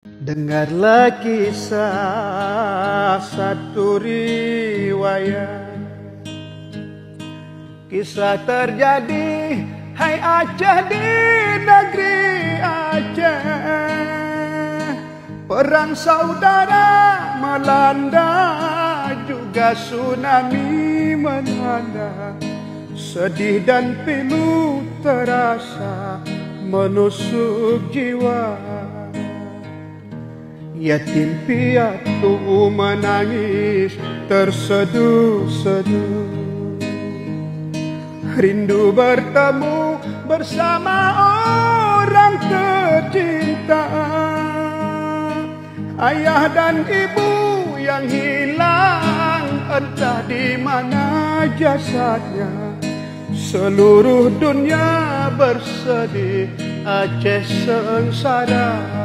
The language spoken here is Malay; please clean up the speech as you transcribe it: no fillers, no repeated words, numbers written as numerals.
Dengarlah kisah satu riwayat. Kisah terjadi, hai Aceh, di negeri Aceh. Perang saudara melanda, juga tsunami melanda. Sedih dan pilu terasa menusuk jiwa. Yatim piatu menangis terseduh-seduh, rindu bertemu bersama orang tercinta. Ayah dan ibu yang hilang, entah di mana jasadnya. Seluruh dunia bersedih, Aceh sengsara.